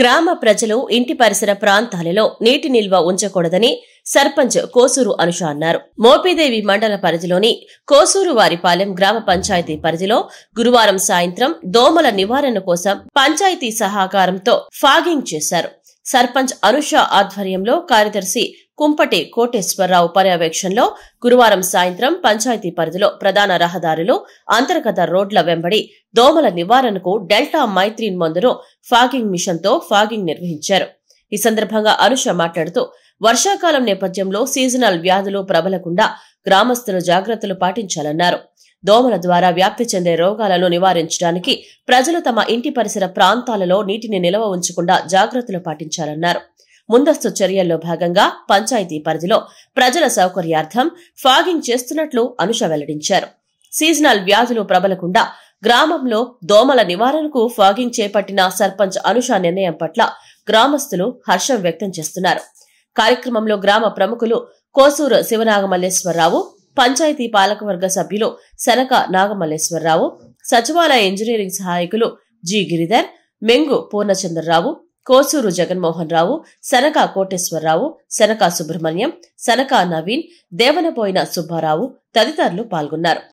గ్రామ ప్రజలు ఇంటి పరిసర ప్రాంతాలలో నీటి నిల్వ ఉంచకూడదని సర్పంచ్ కోసూరు అనుష అన్నారు. మోపిదేవి మండల పరిధిలోని కోసూరువారిపాలెం గ్రామ పంచాయతీ పరిధిలో గురువారం సాయంత్రం దోమల నివారణ కోసం పంచాయతీ సహకారంతో ఫాగింగ్ చేశారు. సర్పంచ్ అనుష ఆధ్వర్యంలో కార్యదర్శి కుంపటి కోటేశ్వరరావు పర్యవేక్షణలో గురువారం సాయంత్రం పంచాయతీ పరిధిలో ప్రధాన రహదారులు, అంతర్గత రోడ్ల వెంబడి దోమల నివారణకు డెల్టా మైత్రిన్ మందును ఫాగింగ్ మిషన్తో ఫాగింగ్ నిర్వహించారు. ఈ సందర్భంగా అనుష మాట్లాడుతూ వర్షాకాలం నేపథ్యంలో సీజనల్ వ్యాధులు ప్రబలకుండా గ్రామస్తులు జాగ్రత్తలు పాటించాలన్నారు. దోమల ద్వారా వ్యాప్తి చెందే రోగాలను నివారించడానికి ప్రజలు తమ ఇంటి పరిసర ప్రాంతాలలో నీటిని నిల్వ ఉంచకుండా జాగ్రత్తలు పాటించాలన్నారు. ముందస్తు చర్యల్లో భాగంగా పంచాయతీ పరిధిలో ప్రజల సౌకర్యార్థం ఫాగింగ్ చేస్తున్నట్లు అనుష వెల్లడించారు. సీజనల్ వ్యాధులు ప్రబలకుండా గ్రామంలో దోమల నివారణకు ఫాగింగ్ చేపట్టిన సర్పంచ్ అనుష నిర్ణయం పట్ల గ్రామస్తులు హర్షం వ్యక్తం చేస్తున్నారు. కార్యక్రమంలో గ్రామ ప్రముఖులు కోసూరు శివనాగమల్లేశ్వరరావు, పంచాయతీ పాలకవర్గ సభ్యులు శనక నాగమల్లేశ్వరరావు, సచివాలయ ఇంజనీరింగ్ సహాయకులు జి గిరిధర్, మెంగు పూర్ణచంద్రరావు, కోసూరు జగన్మోహన్ రావు, శనక కోటేశ్వరరావు, శనక సుబ్రహ్మణ్యం, శనక నవీన్, దేవనపోయిన సుబ్బారావు తదితరులు పాల్గొన్నారు.